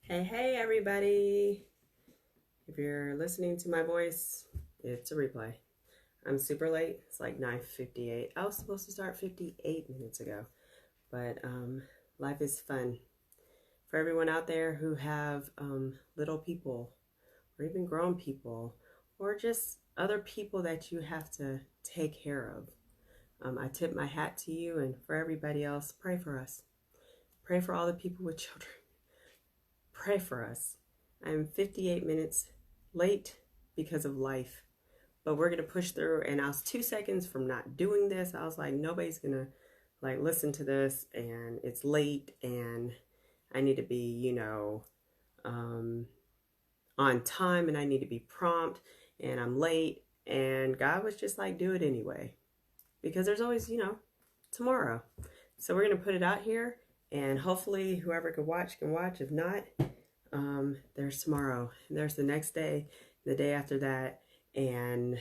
Hey, everybody. If you're listening to my voice, it's a replay. I'm super late. It's like 9:58. I was supposed to start 58 minutes ago, but life is fun. For everyone out there who have little people, or even grown people, or just other people that you have to take care of, I tip my hat to you, and for everybody else, pray for us. Pray for all the people with children. Pray for us. I'm 58 minutes late because of life, but we're going to push through. And I was 2 seconds from not doing this. I was like, nobody's going to listen to this, and it's late, and I need to be, on time, and I need to be prompt, and I'm late. And God was just like, do it anyway, because there's always, tomorrow. So we're going to put it out here, and hopefully whoever can watch can watch. If not, there's tomorrow, and there's the next day, the day after that. And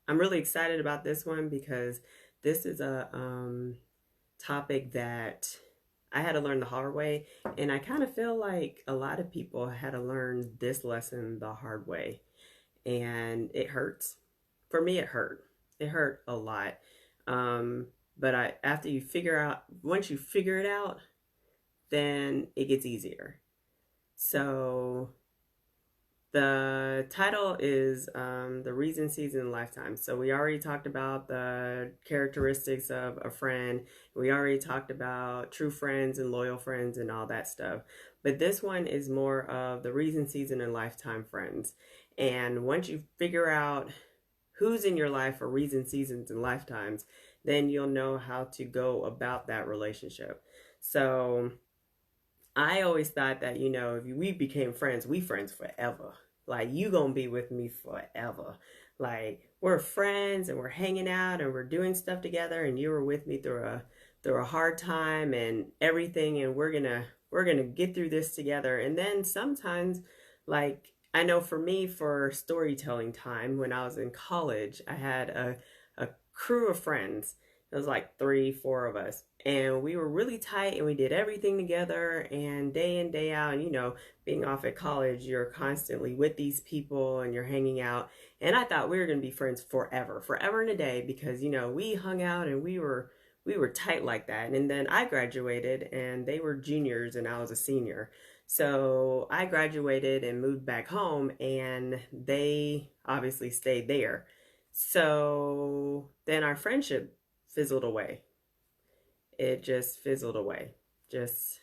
I'm really excited about this one because this is a topic that I had to learn the hard way. And I kind of feel like a lot of people had to learn this lesson the hard way. And it hurts. For me, it hurt. It hurt a lot. But after you figure out, once you figure it out, then it gets easier. So the title is The Reason, Season, and Lifetime. So we already talked about the characteristics of a friend. We already talked about true friends and loyal friends and all that stuff. But this one is more of the reason, season, and lifetime friends. And once you figure out who's in your life for reason, seasons, and lifetimes, then you'll know how to go about that relationship. So I always thought that, if we became friends, we friends forever. Like, you gonna be with me forever. Like, we're friends and we're hanging out and we're doing stuff together, and you were with me through a hard time and everything, and we're gonna get through this together. And then sometimes, like, I know for me, for storytelling time, when I was in college, I had a crew of friends. It was like three, four of us. And we were really tight, and we did everything together, and day in, day out. And, being off at college, you're constantly with these people and you're hanging out. And I thought we were going to be friends forever, forever and a day, because, we hung out and we were tight like that. And then I graduated, and they were juniors and I was a senior. So I graduated and moved back home, and they obviously stayed there. So then our friendship fizzled away. It just fizzled away. Just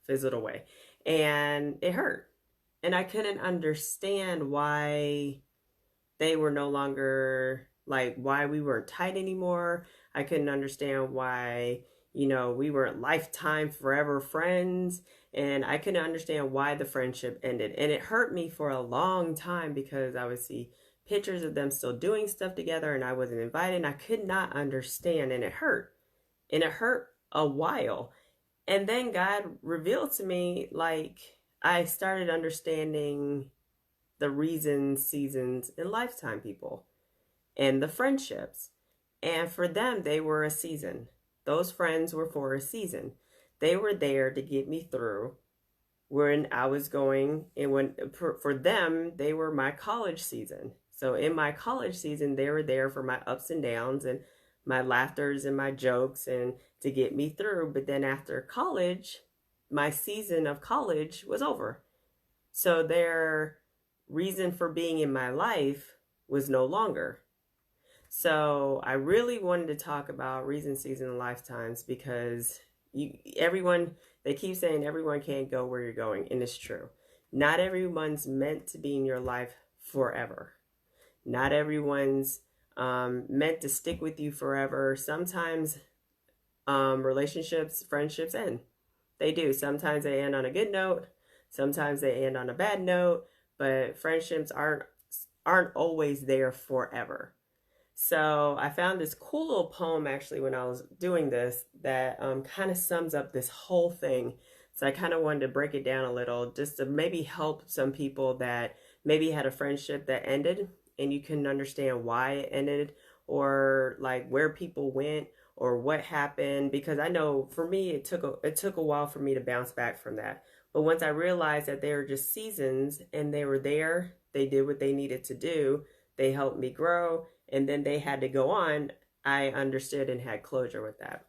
fizzled away. And it hurt. And I couldn't understand why they were no longer, like, why we weren't tight anymore. I couldn't understand why, we weren't lifetime forever friends. And I couldn't understand why the friendship ended. And it hurt me for a long time because I would see pictures of them still doing stuff together and I wasn't invited. And I could not understand, and it hurt. And it hurt a while. And then God revealed to me, like, I started understanding the reasons, seasons, and lifetime people and the friendships. And for them, they were a season. Those friends were for a season. They were there to get me through when I was going, and when for them, they were my college season. So in my college season, they were there for my ups and downs and my laughters and my jokes and to get me through. But then after college, my season of college was over. So their reason for being in my life was no longer. So I really wanted to talk about reason, season, and lifetimes because everyone, they keep saying everyone can't go where you're going, and it's true. Not everyone's meant to be in your life forever. Not everyone's meant to stick with you forever. Sometimes relationships, friendships end. They do. Sometimes they end on a good note. Sometimes they end on a bad note. But friendships aren't always there forever. So I found this cool little poem actually when I was doing this that kind of sums up this whole thing. So I kind of wanted to break it down a little just to maybe help some people that maybe had a friendship that ended and you couldn't understand why it ended, or like where people went, or what happened, because I know for me it took a while for me to bounce back from that. But once I realized that they were just seasons and they were there, they did what they needed to do, they helped me grow, and then they had to go on, I understood and had closure with that.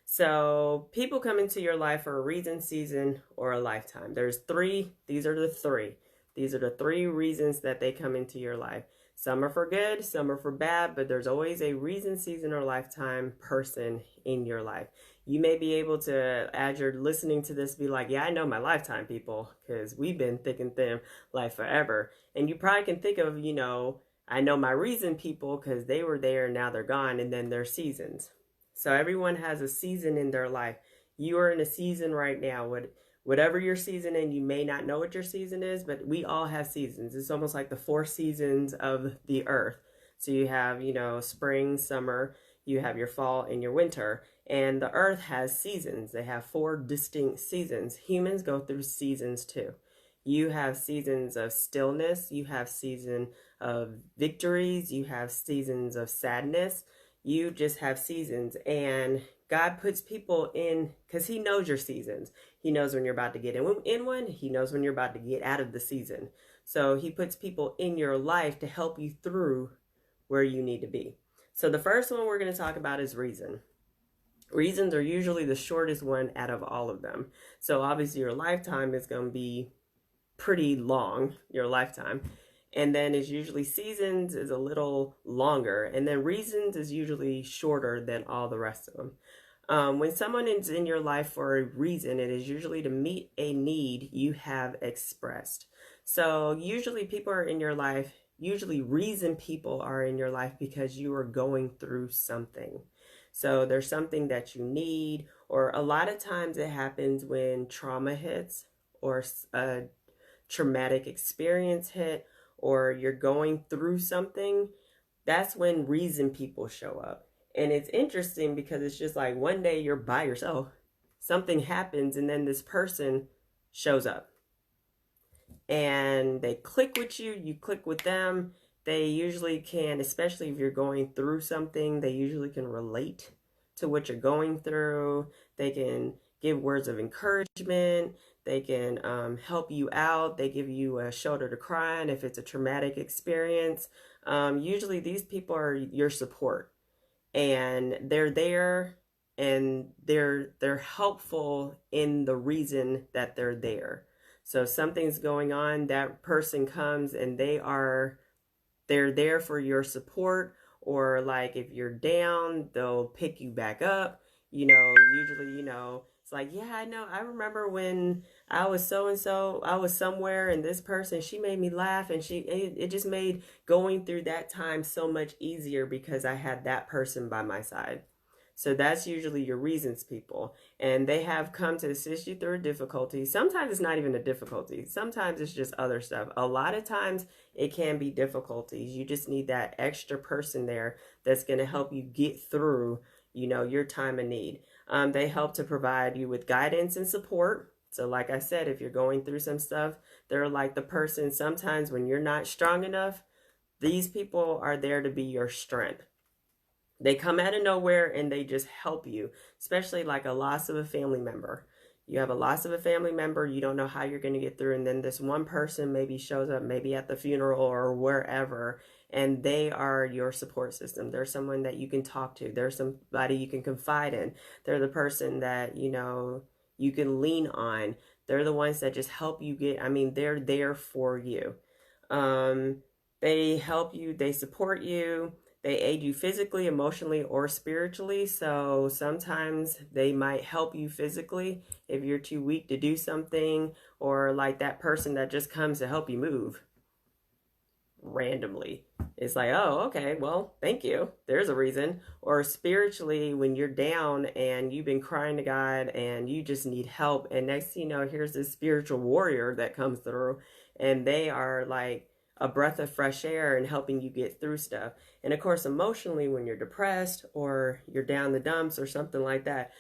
So people come into your life for a reason, season, or a lifetime. There's three. These are the three. These are the three reasons that they come into your life. Some are for good, some are for bad, but there's always a reason, season, or lifetime person in your life. You may be able to, as you're listening to this, be like, yeah, I know my lifetime people, because we've been thick and thin life forever. And you probably can think of, I know my reason people because they were there and now they're gone, and then their seasons. So everyone has a season in their life. You are in a season right now. Whatever your season in, you may not know what your season is, but we all have seasons. It's almost like the 4 seasons of the earth. So you have, spring, summer, you have your fall and your winter. And the earth has seasons. They have 4 distinct seasons. Humans go through seasons too. You have seasons of stillness. You have season of victories. You have seasons of sadness. You just have seasons. And God puts people in because he knows your seasons. He knows when you're about to get in one. He knows when you're about to get out of the season. So he puts people in your life to help you through where you need to be. So the first one we're going to talk about is reason. Reasons are usually the shortest one out of all of them. So obviously your lifetime is going to be pretty long, your lifetime. And then it's usually seasons is a little longer. And then reasons is usually shorter than all the rest of them. When someone is in your life for a reason, it is usually to meet a need you have expressed. So usually people are in your life, usually reason people are in your life because you are going through something. So there's something that you need, or a lot of times it happens when trauma hits or a traumatic experience hit, or you're going through something. That's when reason people show up. And it's interesting because it's just like one day you're by yourself, something happens, and then this person shows up. And they click with you, you click with them. They usually can, especially if you're going through something, they usually can relate to what you're going through. They can give words of encouragement. They can help you out. They give you a shoulder to cry on if it's a traumatic experience. Usually these people are your support. And they're there, and they're helpful in the reason that they're there. So if something's going on, that person comes and they're there for your support. Or like if you're down, they'll pick you back up. Usually, it's like, yeah, I know. I remember when I was so-and-so, I was somewhere, and this person, she made me laugh, and it just made going through that time so much easier because I had that person by my side. So that's usually your reasons people. And they have come to assist you through a difficulty. Sometimes it's not even a difficulty. Sometimes it's just other stuff. A lot of times it can be difficulties. You just need that extra person there that's going to help you get through, your time of need. They help to provide you with guidance and support. So like I said, if you're going through some stuff, they're like the person sometimes when you're not strong enough, these people are there to be your strength. They come out of nowhere and they just help you, especially like a loss of a family member. You have a loss of a family member, you don't know how you're going to get through, and then this one person maybe shows up, maybe at the funeral or wherever, and they are your support system. They're someone that you can talk to. They're somebody you can confide in. They're the person that, you can lean on. They're the ones that just help you they're there for you. They help you, they support you. They aid you physically, emotionally, or spiritually. So sometimes they might help you physically if you're too weak to do something, or like that person that just comes to help you move randomly. It's like, oh, okay, well, thank you. There's a reason. Or spiritually, when you're down and you've been crying to God and you just need help. And next thing you know, here's this spiritual warrior that comes through, and they are like a breath of fresh air and helping you get through stuff. And of course, emotionally, when you're depressed or you're down the dumps or something like that,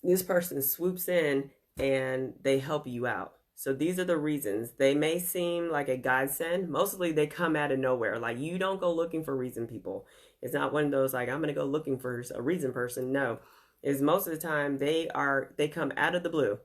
this person swoops in and they help you out. So these are the reasons. They may seem like a godsend. Mostly they come out of nowhere. Like, you don't go looking for reason people. It's not one of those like, I'm going to go looking for a reason person. No, is most of the time they come out of the blue.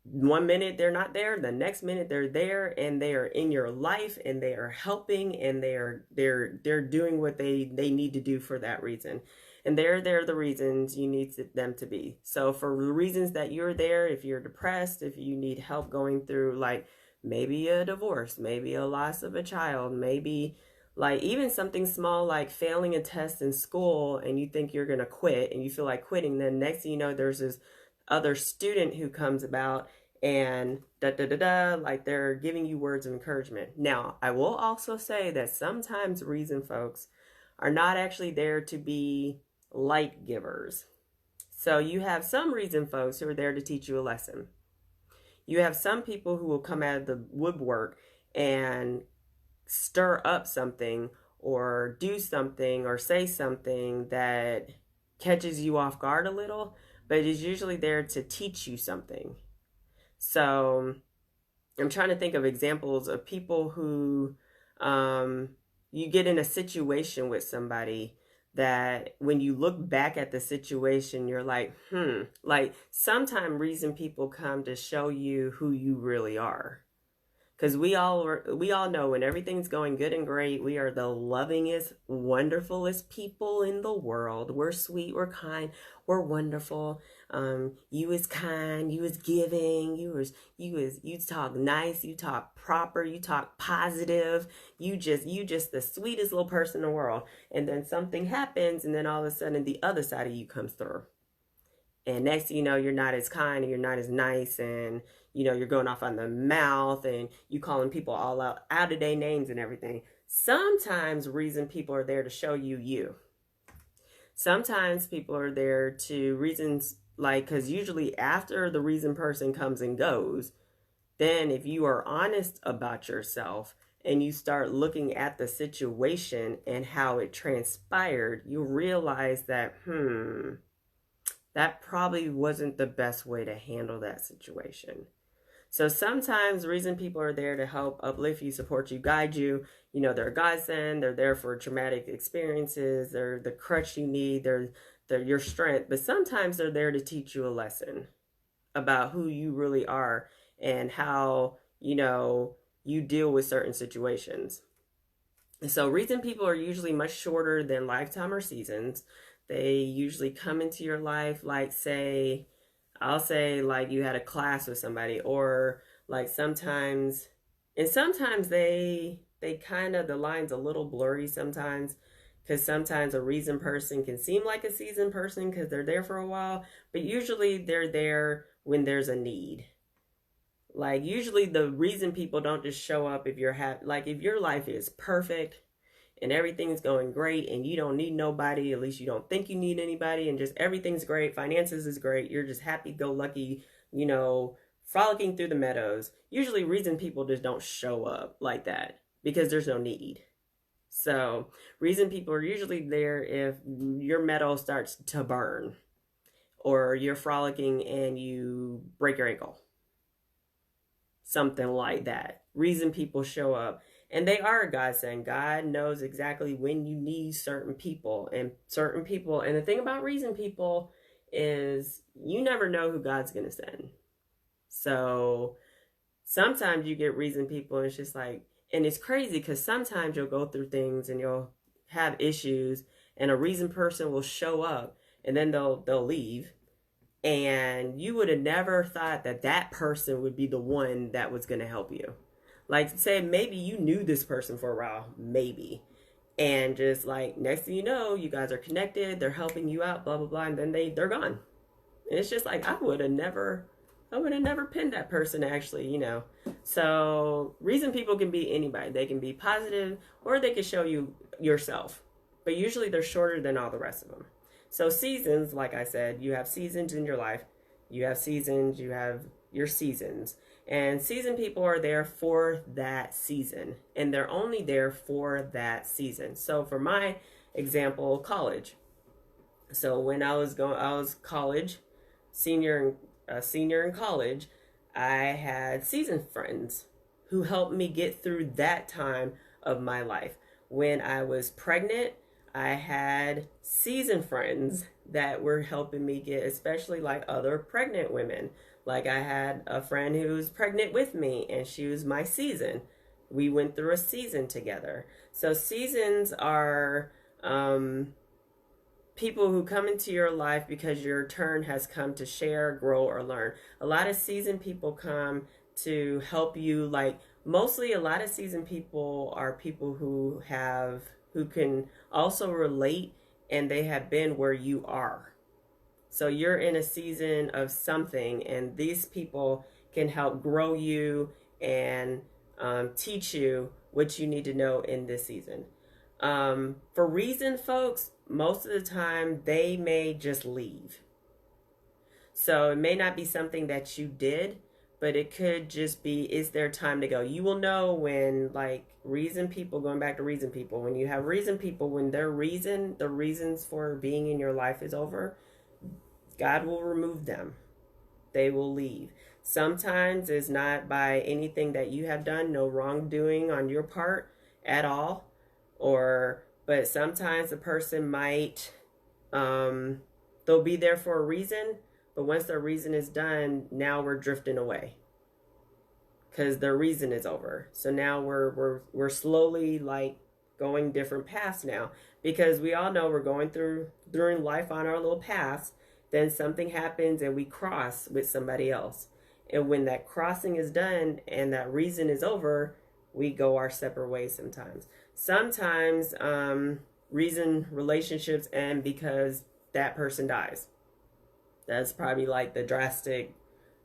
One minute they're not there, the next minute they're there, and they are in your life, and they are helping, and they're doing what they need to do for that reason. And they're the reasons you need them to be. So for the reasons that you're there, if you're depressed, if you need help going through like maybe a divorce, maybe a loss of a child, maybe like even something small like failing a test in school, and you think you're gonna quit and you feel like quitting, then next thing you know, there's this other student who comes about and like they're giving you words of encouragement. Now, I will also say that sometimes reason folks are not actually there to be light givers. So you have some reason folks who are there to teach you a lesson. You have some people who will come out of the woodwork and stir up something or do something or say something that catches you off guard a little, but is usually there to teach you something. So I'm trying to think of examples of people who you get in a situation with somebody that when you look back at the situation, you're like, like sometimes reason people come to show you who you really are. Because we all know when everything's going good and great, we are the lovingest, wonderfulest people in the world. We're sweet, we're kind, we're wonderful. You is kind, you is giving, you talk nice, you talk proper, you talk positive. You just the sweetest little person in the world. And then something happens, and then all of a sudden the other side of you comes through. And next thing you know, you're not as kind and you're not as nice, and you're going off on the mouth and you calling people all out of their names and everything. Sometimes reason people are there to show you. Sometimes people are there to reasons like, because usually after the reason person comes and goes, then if you are honest about yourself and you start looking at the situation and how it transpired, you realize that, that probably wasn't the best way to handle that situation. So sometimes the reason people are there to help uplift you, support you, guide you, they're a godsend, they're there for traumatic experiences, they're the crutch you need, they're your strength. But sometimes they're there to teach you a lesson about who you really are and how, you deal with certain situations. So reason people are usually much shorter than lifetime or seasons. They usually come into your life like, I'll say like you had a class with somebody, or like sometimes they kind of, the line's a little blurry sometimes, because sometimes a reason person can seem like a seasoned person because they're there for a while, but usually they're there when there's a need. Like usually the reason people don't just show up if if your life is perfect and everything's going great and you don't need nobody, at least you don't think you need anybody, and just everything's great, finances is great, you're just happy-go-lucky, frolicking through the meadows. Usually reason people just don't show up like that because there's no need. So reason people are usually there if your meadow starts to burn, or you're frolicking and you break your ankle. Something like that. Reason people show up. And they are a godsend. God knows exactly when you need certain people. And the thing about reason people is you never know who God's going to send. So sometimes you get reason people and it's just like, and it's crazy because sometimes you'll go through things and you'll have issues and a reason person will show up and then they'll leave. And you would have never thought that person would be the one that was going to help you. Like, say, maybe you knew this person for a while, maybe. And just like, next thing you know, you guys are connected, they're helping you out, blah, blah, blah, and then they're gone. And it's just like, I would have never pinned that person, actually, So, reason people can be anybody. They can be positive, or they can show you yourself. But usually they're shorter than all the rest of them. So, seasons, like I said, you have seasons in your life. You have seasons, you have your seasons. And season people are there for that season, and they're only there for that season. So for my example, college. So when I was college, senior in college, I had seasoned friends who helped me get through that time of my life. When I was pregnant, I had season friends that were helping me get, especially like other pregnant women. Like I had a friend who was pregnant with me and she was my season. We went through a season together. So seasons are people who come into your life because your turn has come to share, grow, or learn. A lot of seasoned people come to help you. Like mostly a lot of seasoned people are people who can also relate, and they have been where you are. So you're in a season of something, and these people can help grow you and teach you what you need to know in this season. For reason, folks, most of the time they may just leave. So it may not be something that you did, but it could just be, it's their time to go. You will know when, like, reason people, going back to reason people, when you have reason people, when their reason, the reasons for being in your life is over, God will remove them. They will leave. Sometimes it's not by anything that you have done, no wrongdoing on your part at all, but sometimes the person might, they'll be there for a reason, but once their reason is done, now we're drifting away because their reason is over. So now we're slowly like going different paths now, because we all know we're going through during life on our little paths. Then something happens and we cross with somebody else. And when that crossing is done and that reason is over, we go our separate ways sometimes. Sometimes reason relationships end because that person dies. That's probably like the drastic,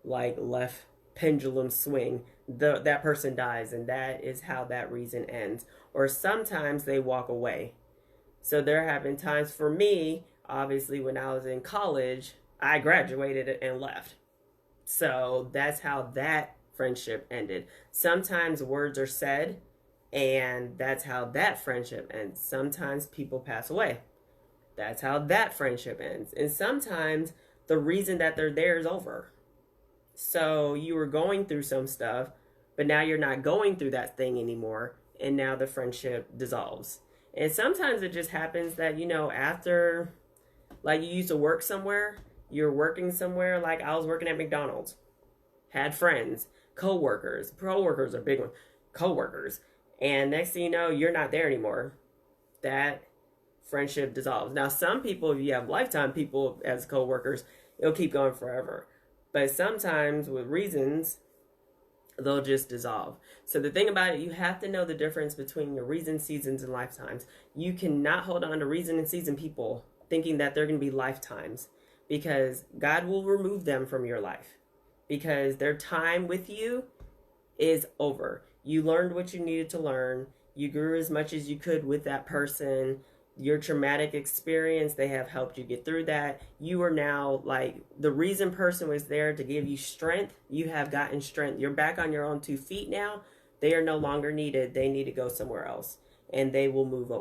like left pendulum swing. That person dies, and that is how that reason ends. Or sometimes they walk away. So there have been times for me, obviously, when I was in college, I graduated and left. So that's how that friendship ended. Sometimes words are said, and that's how that friendship ends. Sometimes people pass away. That's how that friendship ends. And sometimes the reason that they're there is over. So you were going through some stuff, but now you're not going through that thing anymore, and now the friendship dissolves. And sometimes it just happens that, after, like, you used to work somewhere, you're working somewhere, like I was working at McDonald's, had friends, co-workers are a big one, co-workers, and next thing you know, you're not there anymore. That friendship dissolves. Now, some people, if you have lifetime people as co-workers, it'll keep going forever. But sometimes with reasons, they'll just dissolve. So the thing about it, you have to know the difference between your reasons, seasons, and lifetimes. You cannot hold on to reason and season people thinking that they're going to be lifetimes, because God will remove them from your life, because their time with you is over. You learned what you needed to learn. You grew as much as you could with that person. Your traumatic experience, they have helped you get through that. You are now, like, the reason person was there to give you strength. You have gotten strength. You're back on your own 2 feet now. They are no longer needed. They need to go somewhere else, and they will move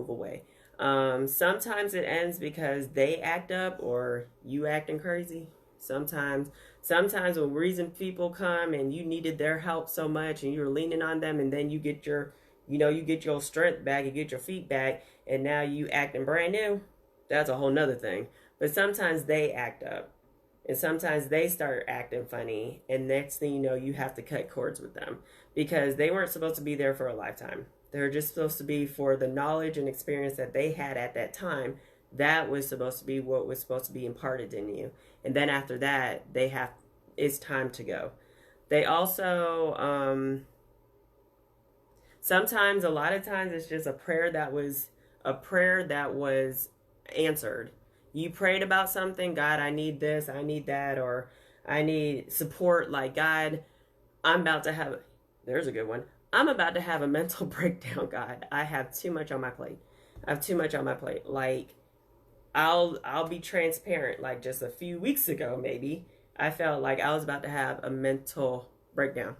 away. Sometimes it ends because they act up or you acting crazy. Sometimes when reason people come and you needed their help so much and you're leaning on them, and then you get your strength back, you get your feet back, and now you acting brand new. That's a whole nother thing. But sometimes they act up, and sometimes they start acting funny, and next thing you know, you have to cut cords with them, because they weren't supposed to be there for a lifetime. They're just supposed to be for the knowledge and experience that they had at that time. That was supposed to be what was supposed to be imparted in you. And then after that, it's time to go. They also, sometimes, a lot of times, it's just a prayer that was answered. You prayed about something, God, I need this, I need that, or I need support. Like, God, there's a good one. I'm about to have a mental breakdown, God. I have too much on my plate. Like, I'll be transparent. Like, just a few weeks ago, maybe, I felt like I was about to have a mental breakdown.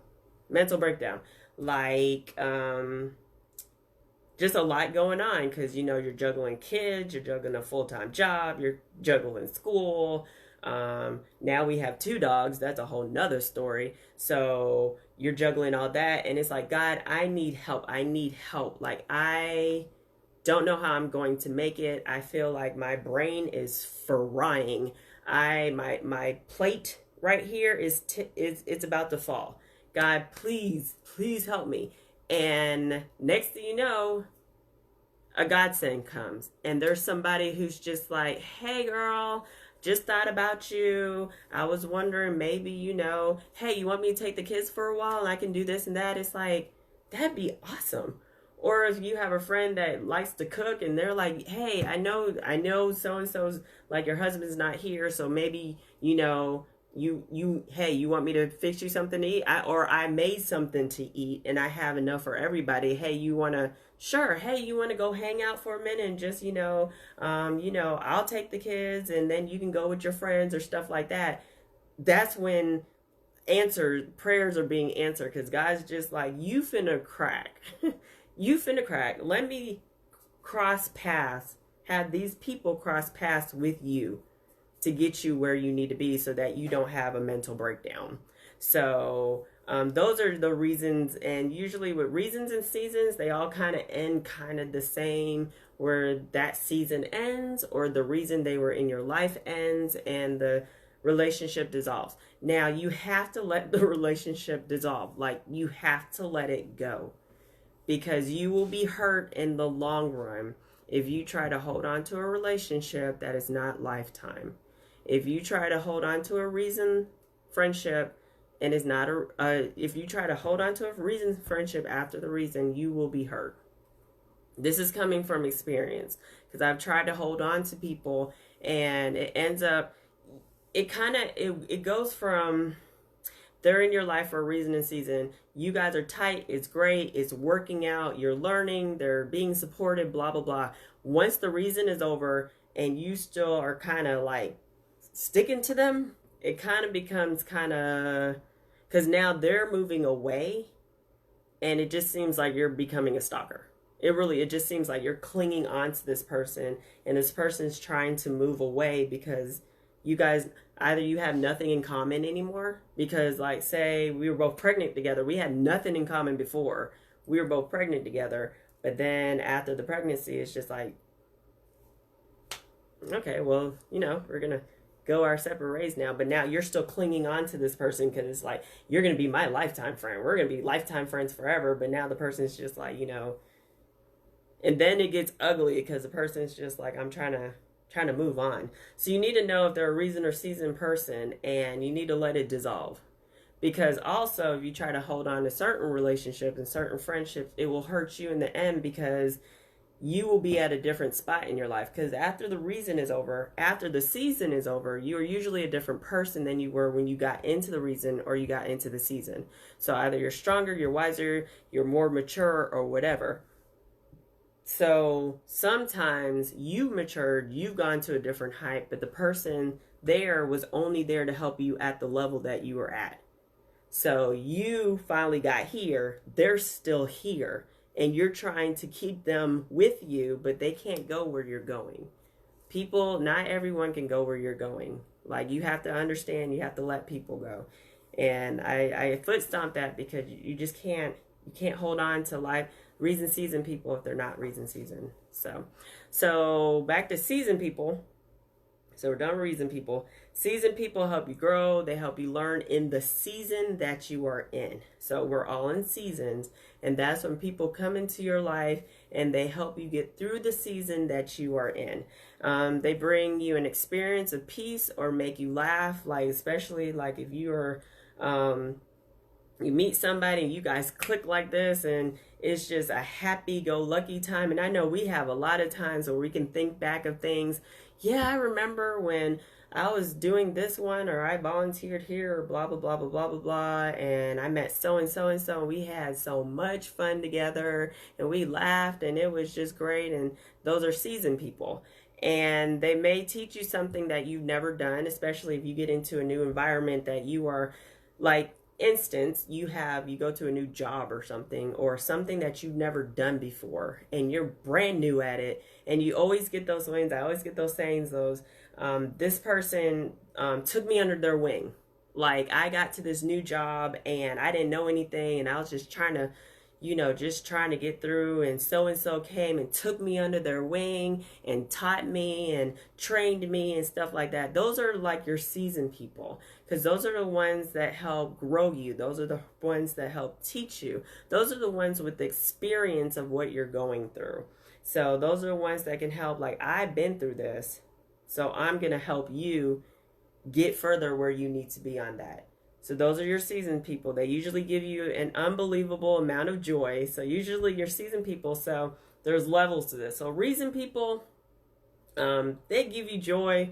Like, just a lot going on, because, you're juggling kids, you're juggling a full-time job, you're juggling school. Now we have 2 dogs. That's a whole nother story. So you're juggling all that, and it's like, God, I need help. Like, don't know how I'm going to make it. I feel like my brain is frying. My plate right here is it's about to fall. God, please help me. And next thing you know, a godsend comes, and there's somebody who's just like, hey girl, just thought about you. I was wondering, maybe, hey, you want me to take the kids for a while and I can do this and that. It's like, that'd be awesome. Or if you have a friend that likes to cook and they're like, hey, I know so and so's, like, your husband's not here, so maybe, hey, you want me to fix you something to eat? Or I made something to eat and I have enough for everybody. Hey, you want to, sure, hey, you want to go hang out for a minute and just, I'll take the kids and then you can go with your friends or stuff like that. That's when prayers are being answered, because God's just like, you finna crack. You finna crack. Let me cross paths, have these people cross paths with you to get you where you need to be so that you don't have a mental breakdown. So those are the reasons. And usually with reasons and seasons, they all kind of end kind of the same, where that season ends or the reason they were in your life ends and the relationship dissolves. Now you have to let the relationship dissolve. Like, you have to let it go, because you will be hurt in the long run if you try to hold on to a relationship that is not lifetime. If you try to hold on to a friendship and is not if you try to hold on to a reason friendship after the reason, you will be hurt. This is coming from experience, because I've tried to hold on to people and it ends up, it goes from, they're in your life for a reason and season. You guys are tight. It's great. It's working out. You're learning. They're being supported, blah, blah, blah. Once the reason is over and you still are kind of like sticking to them, it kind of becomes because now they're moving away and it just seems like you're becoming a stalker. It just seems like you're clinging on to this person and this person's trying to move away because you guys, either you have nothing in common anymore, because, like, say we were both pregnant together. We had nothing in common before. We were both pregnant together. But then after the pregnancy, it's just like, okay, well, we're going to go our separate ways now. But now you're still clinging on to this person because it's like, you're going to be my lifetime friend. We're going to be lifetime friends forever. But now the person's just like, and then it gets ugly because the person's just like, I'm trying to move on. So you need to know if they're a reason or season person, and you need to let it dissolve. Because also, if you try to hold on to certain relationships and certain friendships, it will hurt you in the end, because you will be at a different spot in your life. Because after the reason is over, after the season is over, you are usually a different person than you were when you got into the reason or you got into the season. So either you're stronger, you're wiser, you're more mature, or whatever. So sometimes you've matured, you've gone to a different height, but the person there was only there to help you at the level that you were at. So you finally got here, they're still here, and you're trying to keep them with you, but they can't go where you're going. People, not everyone can go where you're going. Like, you have to understand, you have to let people go. And I foot stomp that, because you just can't hold on to life. Reason season people if they're not reason season. So back to season people. So we're done with reason people. Season people help you grow. They help you learn in the season that you are in. So we're all in seasons, and that's when people come into your life and they help you get through the season that you are in. They bring you an experience of peace or make you laugh, like, especially like if you are you meet somebody and you guys click like this and it's just a happy-go-lucky time. And I know we have a lot of times where we can think back of things. Yeah, I remember when I was doing this one, or I volunteered here, or blah, blah, blah, blah, blah, blah, blah, and I met so-and-so and so, and we had so much fun together, and we laughed, and it was just great. And those are seasoned people. And they may teach you something that you've never done, especially if you get into a new environment that you are, like, instance, you go to a new job or something that you've never done before, and you're brand new at it, and you always get those wins. I always get those sayings, this person took me under their wing. Like, I got to this new job and I didn't know anything, and I was just trying to just trying to get through, and so came and took me under their wing and taught me and trained me and stuff like that. Those are like your seasoned people, because those are the ones that help grow you. Those are the ones that help teach you. Those are the ones with the experience of what you're going through. So those are the ones that can help, like, I've been through this, so I'm going to help you get further where you need to be on that. So those are your seasoned people. They usually give you an unbelievable amount of joy. So usually your seasoned people. So there's levels to this. So reasoned people, they give you joy.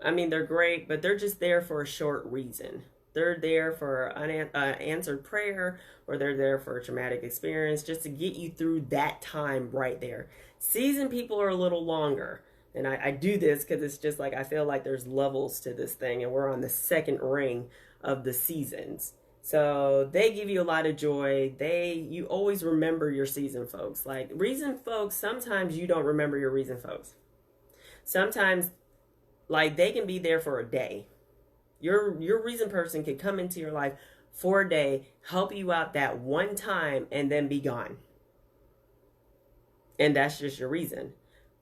I mean, they're great, but they're just there for a short reason. They're there for an unanswered prayer, or they're there for a traumatic experience, just to get you through that time right there. Seasoned people are a little longer. And I do this because it's just like, I feel like there's levels to this thing, and we're on the second ring of the seasons. So they give you a lot of joy. You always remember your seasoned folks. Like, reasoned folks, sometimes you don't remember your reasoned folks. Sometimes, like, they can be there for a day. Your reasoned person can come into your life for a day, help you out that one time, and then be gone. And that's just your reason.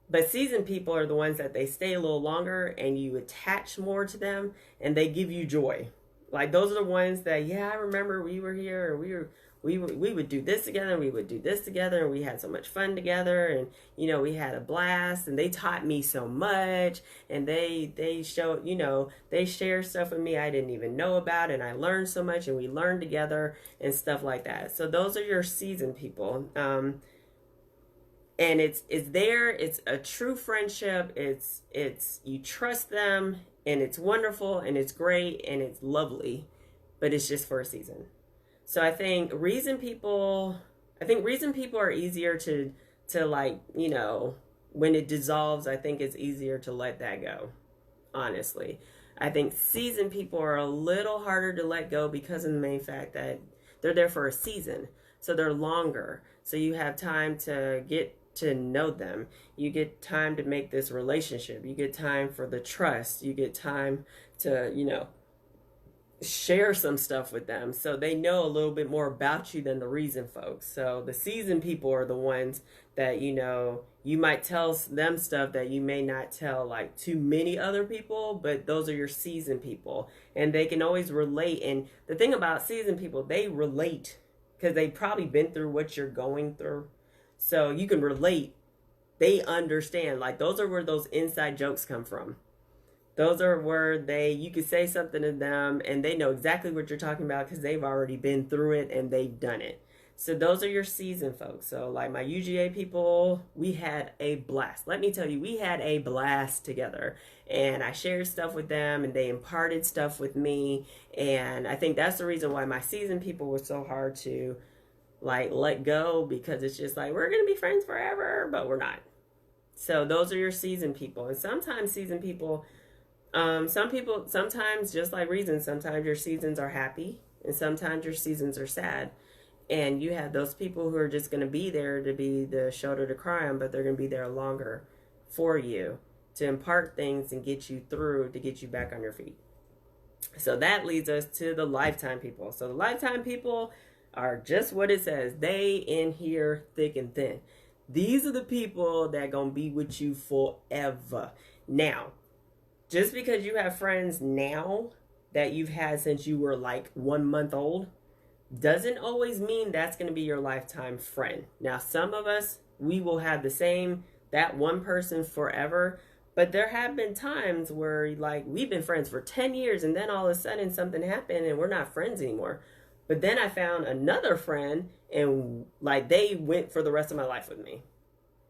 But seasoned people are the ones that they stay a little longer, and you attach more to them, and they give you joy. Like, those are the ones that, yeah, I remember we were here, and we would do this together, and we would do this together, and we had so much fun together, and we had a blast, and they taught me so much, and they showed, they share stuff with me I didn't even know about, and I learned so much, and we learned together and stuff like that. So those are your seasoned people. And it's a true friendship. It's you trust them, and it's wonderful, and it's great, and it's lovely, but it's just for a season. So I think reasoned people are easier to like, when it dissolves, I think it's easier to let that go. Honestly, I think seasoned people are a little harder to let go because of the main fact that they're there for a season. So they're longer. So you have time to get to know them. You get time to make this relationship. You get time for the trust. You get time to, share some stuff with them. So they know a little bit more about you than the reasoned folks. So the seasoned people are the ones that, you might tell them stuff that you may not tell like too many other people, but those are your seasoned people, and they can always relate. And the thing about seasoned people, they relate because they've probably been through what you're going through. So you can relate. They understand. Like, those are where those inside jokes come from. Those are where you could say something to them and they know exactly what you're talking about because they've already been through it and they've done it. So those are your seasoned folks. So like my UGA people, we had a blast. Let me tell you, we had a blast together. And I shared stuff with them, and they imparted stuff with me. And I think that's the reason why my seasoned people were so hard to like let go, because it's just like, we're going to be friends forever, but we're not. So those are your seasoned people. And sometimes seasoned people, sometimes just like reasons, sometimes your seasons are happy and sometimes your seasons are sad. And you have those people who are just going to be there to be the shoulder to cry on, but they're going to be there longer for you to impart things and get you through, to get you back on your feet. So that leads us to the lifetime people. So the lifetime people are just what it says. They in here thick and thin. These are the people that gonna be with you forever. Now, just because you have friends now that you've had since you were like 1 month old, doesn't always mean that's gonna be your lifetime friend. Now, some of us, we will have that one person forever. But there have been times where like we've been friends for 10 years and then all of a sudden something happened and we're not friends anymore. But then I found another friend and like they went for the rest of my life with me.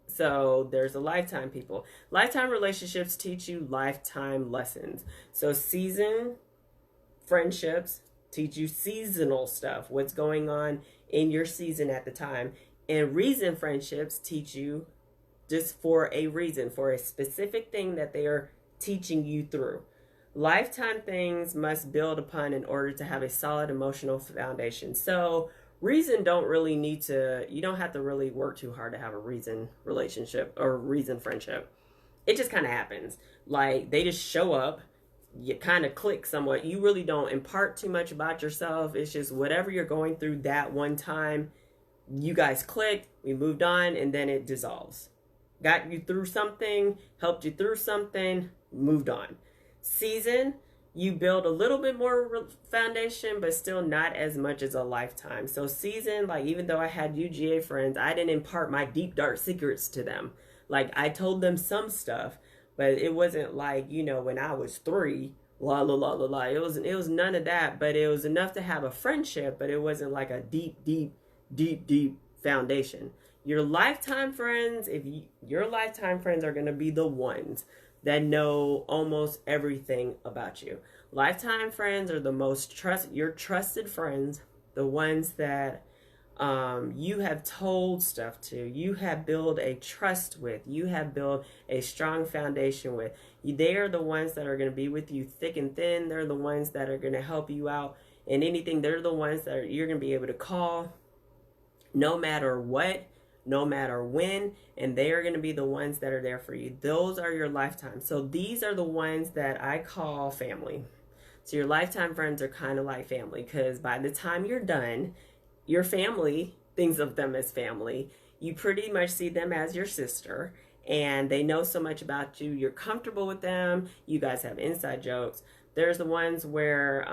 So there's the lifetime people. Lifetime relationships teach you lifetime lessons. So season friendships teach you seasonal stuff, what's going on in your season at the time. And reason friendships teach you just for a reason, for a specific thing that they are teaching you through. Lifetime things must build upon in order to have a solid emotional foundation. So reason don't really need to, you don't have to really work too hard to have a reason relationship or reason friendship. It just kind of happens. Like they just show up, you kind of click somewhat. You really don't impart too much about yourself. It's just whatever you're going through that one time, you guys clicked, we moved on, and then it dissolves. Got you through something, helped you through something, moved on. Season, you build a little bit more foundation, but still not as much as a lifetime. So season, like even though I had UGA friends, I didn't impart my deep dark secrets to them. Like I told them some stuff, but it wasn't like, you know, when I was 3, la la la la la. It was none of that, but it was enough to have a friendship, but it wasn't like a deep foundation. Your lifetime friends, your lifetime friends are going to be the ones that know almost everything about you. Lifetime friends are the most your trusted friends, the ones that you have told stuff to, you have built a trust with, you have built a strong foundation with. They are the ones that are going to be with you thick and thin. They're the ones that are going to help you out in anything. They're the ones that you're going to be able to call no matter what, no matter when, and they are going to be the ones that are there for you. Those are your lifetime. So these are the ones that I call family. So your lifetime friends are kind of like family, because by the time you're done, your family thinks of them as family. You pretty much see them as your sister, and they know so much about you. You're comfortable with them. You guys have inside jokes. There's the ones where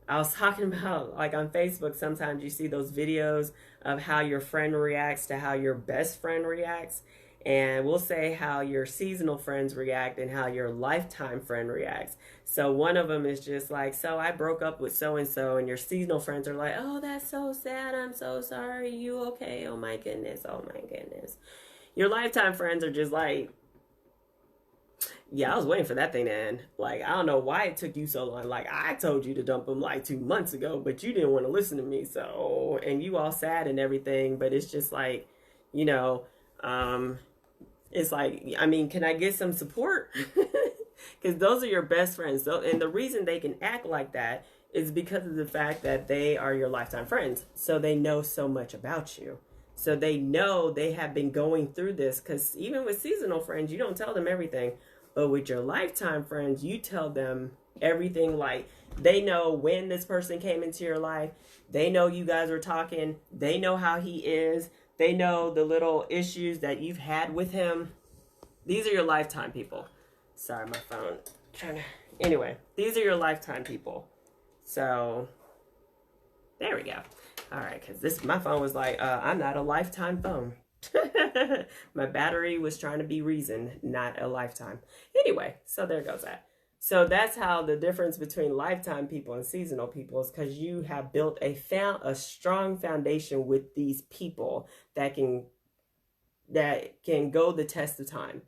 I was talking about, like on Facebook, sometimes you see those videos of how your friend reacts to how your best friend reacts. And we'll say how your seasonal friends react and how your lifetime friend reacts. So one of them is just like, so I broke up with so-and-so, and your seasonal friends are like, oh, that's so sad. I'm so sorry. You okay? Oh my goodness. Oh my goodness. Your lifetime friends are just like, yeah, I was waiting for that thing to end. Like, I don't know why it took you so long. Like, I told you to dump him like 2 months ago, but you didn't want to listen to me. So, and you all sad and everything, but it's just like, you know, it's like, I mean, can I get some support? Because those are your best friends. So, and the reason they can act like that is because of the fact that they are your lifetime friends. So they know so much about you. So they know they have been going through this, because even with seasonal friends, you don't tell them everything. But with your lifetime friends, you tell them everything. Like, they know when this person came into your life. They know you guys were talking. They know how he is. They know the little issues that you've had with him. These are your lifetime people. Sorry, my phone. Anyway, these are your lifetime people. So, there we go. All right, because my phone was like, I'm not a lifetime phone. My battery was trying to be reason, not a lifetime. Anyway, so there goes that. So that's how the difference between lifetime people and seasonal people is, because you have built a strong foundation with these people that can go the test of time.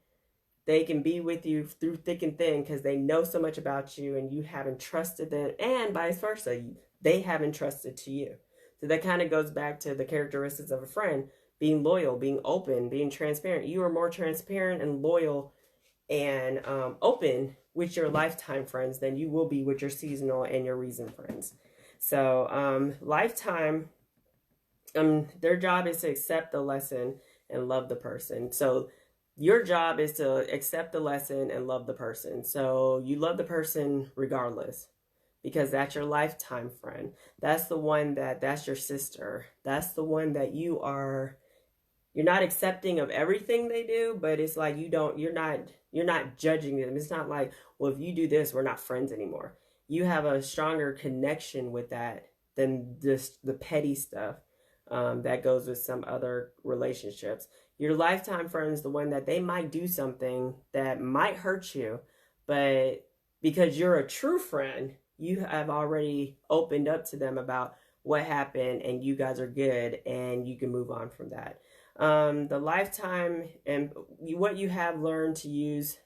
They can be with you through thick and thin because they know so much about you, and you haven't trusted them, and vice versa. They haven't trusted to you. So that kind of goes back to the characteristics of a friend: being loyal, being open, being transparent. You are more transparent and loyal and open with your lifetime friends than you will be with your seasonal and your reason friends. So lifetime, their job is to accept the lesson and love the person. So your job is to accept the lesson and love the person. So you love the person regardless, because that's your lifetime friend. That's the one that's your sister. That's the one that you're not accepting of everything they do, but it's like you're not judging them. It's not like, well, if you do this, we're not friends anymore. You have a stronger connection with that than just the petty stuff that goes with some other relationships. Your lifetime friend is the one that they might do something that might hurt you, but because you're a true friend, you have already opened up to them about what happened, and you guys are good, and you can move on from that. The lifetime and what you have learned to use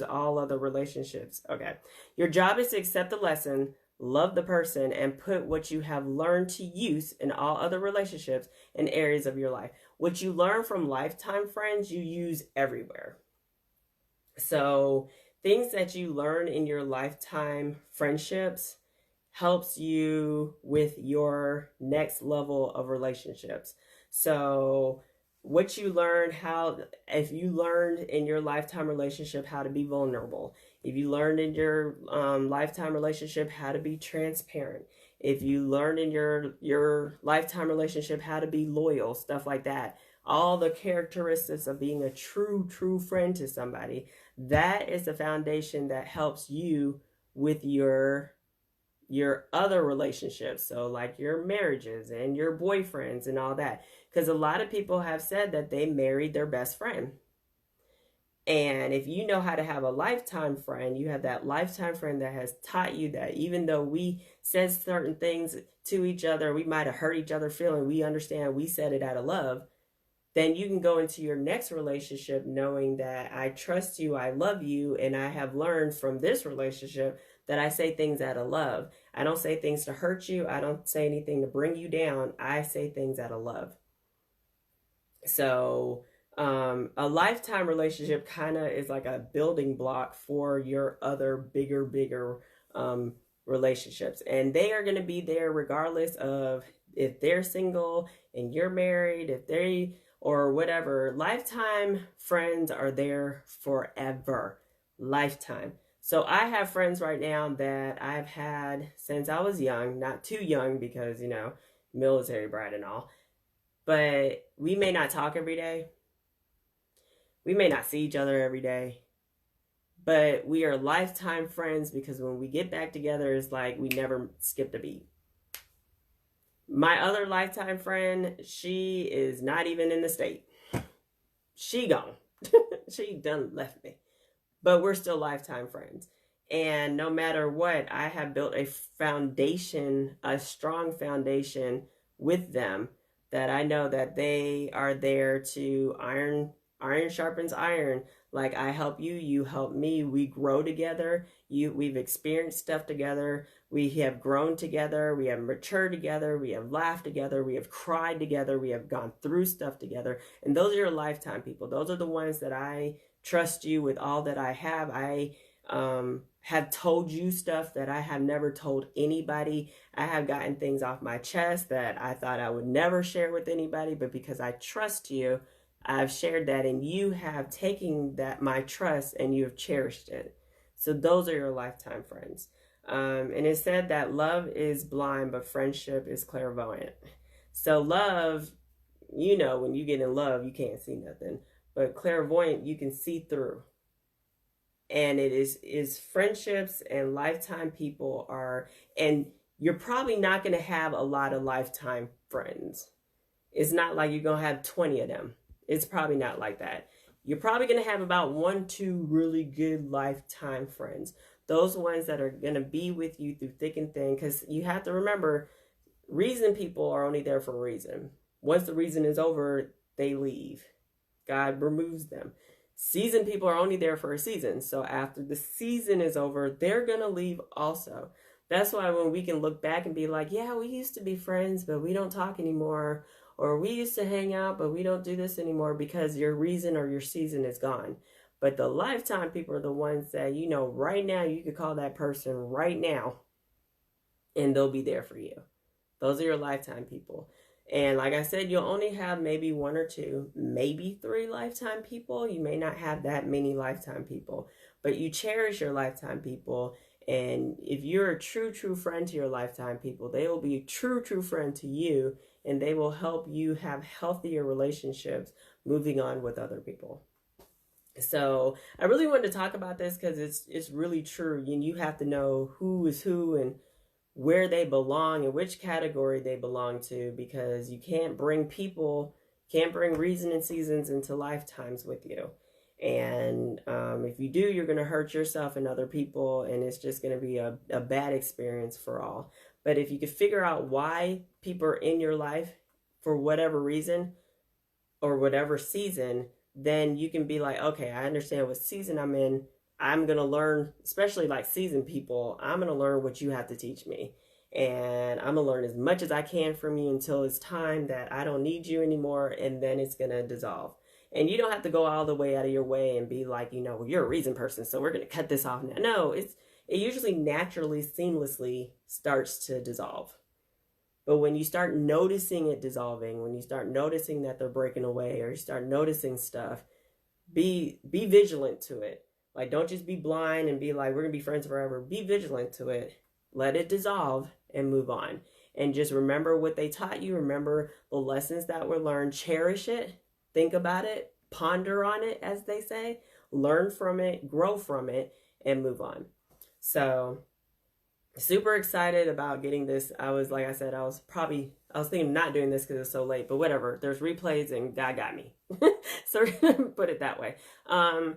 all other relationships. Okay. Your job is to accept the lesson, love the person, and put what you have learned to use in all other relationships and areas of your life. What you learn from lifetime friends, you use everywhere. So things that you learn in your lifetime friendships helps you with your next level of relationships. So what you learned, if you learned in your lifetime relationship how to be vulnerable, if you learned in your lifetime relationship how to be transparent, if you learn in your lifetime relationship how to be loyal, stuff like that, all the characteristics of being a true friend to somebody, that is the foundation that helps you with your other relationships. So like your marriages and your boyfriends and all that, because a lot of people have said that they married their best friend. And if you know how to have a lifetime friend, you have that lifetime friend that has taught you that even though we said certain things to each other, we might have hurt each other feeling, we understand we said it out of love. Then you can go into your next relationship knowing that I trust you, I love you, and I have learned from this relationship that I say things out of love. I don't say things to hurt you. I don't say anything to bring you down. I say things out of love. So a lifetime relationship kind of is like a building block for your other bigger relationships. And they are going to be there regardless of if they're single and you're married, if they or whatever. Lifetime friends are there forever. Lifetime. So I have friends right now that I've had since I was young, not too young because, military brat and all. But we may not talk every day. We may not see each other every day. But we are lifetime friends because when we get back together, it's like we never skipped a beat. My other lifetime friend, she is not even in the state. She gone. She done left me. But we're still lifetime friends. And no matter what, I have built a foundation, a strong foundation with them that I know that they are there to iron sharpens iron. Like I help you, you help me. We grow together. We've experienced stuff together. We have grown together. We have matured together. We have laughed together. We have cried together. We have gone through stuff together. And those are your lifetime people. Those are the ones that I trust you with all that I have. I have told you stuff that I have never told anybody. I have gotten things off my chest that I thought I would never share with anybody, but because I trust you, I've shared that, and you have taken that my trust and you have cherished it. So those are your lifetime friends. And it said that love is blind, but friendship is clairvoyant. So love, when you get in love, you can't see nothing, but clairvoyant, you can see through. And it is friendships and lifetime people are, and you're probably not going to have a lot of lifetime friends. It's not like you're going to have 20 of them. It's probably not like that. You're probably going to have about 1-2 really good lifetime friends. Those ones that are going to be with you through thick and thin. Because you have to remember, reason people are only there for a reason. Once the reason is over, they leave. God removes them. Seasoned people are only there for a season. So after the season is over, they're going to leave also. That's why when we can look back and be like, yeah, we used to be friends, but we don't talk anymore. Or we used to hang out, but we don't do this anymore because your reason or your season is gone. But the lifetime people are the ones that, right now you could call that person right now and they'll be there for you. Those are your lifetime people. And like I said, you'll only have maybe 1 or 2, maybe 3 lifetime people. You may not have that many lifetime people, but you cherish your lifetime people. And if you're a true friend to your lifetime people, they will be a true friend to you, and they will help you have healthier relationships moving on with other people. So I really wanted to talk about this because it's really true. And you have to know who is who and where they belong and which category they belong to, because you can't bring reason and seasons into lifetimes with you. And if you do, you're going to hurt yourself and other people, and it's just going to be a bad experience for all. But if you could figure out why people are in your life for whatever reason or whatever season, then you can be like, okay, I understand what season I'm in. I'm going to learn, especially like seasoned people, I'm going to learn what you have to teach me. And I'm going to learn as much as I can from you until it's time that I don't need you anymore, and then it's going to dissolve. And you don't have to go all the way out of your way and be like, well, you're a reason person, so we're going to cut this off now. No, it usually naturally, seamlessly starts to dissolve. But when you start noticing it dissolving, when you start noticing that they're breaking away, or you start noticing stuff, be vigilant to it. Like, don't just be blind and be like, we're going to be friends forever. Be vigilant to it. Let it dissolve and move on. And just remember what they taught you. Remember the lessons that were learned. Cherish it. Think about it. Ponder on it, as they say. Learn from it. Grow from it. And move on. So super excited about getting this. I was, like I said, I was thinking of not doing this because it's so late, but whatever. There's replays and God got me. So we're going to put it that way. I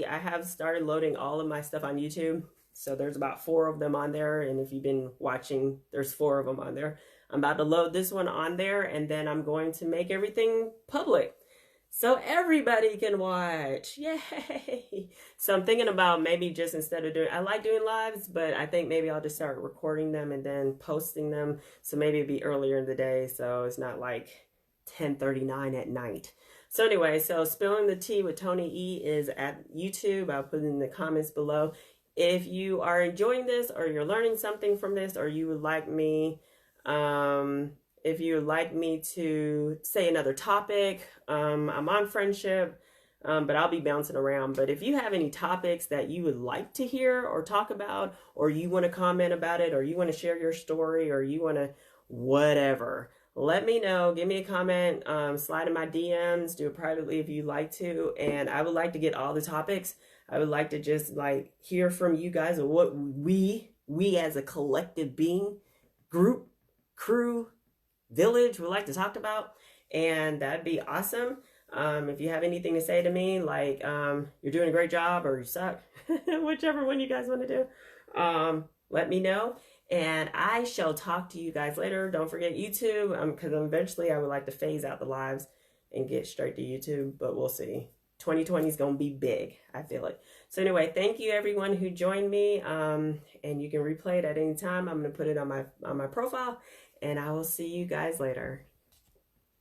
have started loading all of my stuff on YouTube. So there's about 4 of them on there. And if you've been watching, there's 4 of them on there. I'm about to load this one on there, and then I'm going to make everything public so everybody can watch. Yay! So I'm thinking about maybe just instead of I like doing lives, but I think maybe I'll just start recording them and then posting them. So maybe it'd be earlier in the day, so it's not like 10:39 at night. So anyway, so Spilling the Tea with Tony E is at YouTube. I'll put it in the comments below. If you are enjoying this, or you're learning something from this, or you would like me, if you would like me to say another topic, I'm on friendship, but I'll be bouncing around. But if you have any topics that you would like to hear or talk about, or you want to comment about it, or you want to share your story, or you want to whatever, let me know. Give me a comment, slide in my DMs, do it privately if you'd like to. And I would like to get all the topics. I would like to just like hear from you guys of what we as a collective being, group, crew, village would like to talk about. And that'd be awesome. If you have anything to say to me, like you're doing a great job or you suck, whichever one you guys want to do, let me know. And I shall talk to you guys later. Don't forget YouTube, because eventually I would like to phase out the lives and get straight to YouTube, but we'll see. 2020 is going to be big. I feel it. So anyway, thank you everyone who joined me. And you can replay it at any time. I'm going to put it on my profile, and I will see you guys later.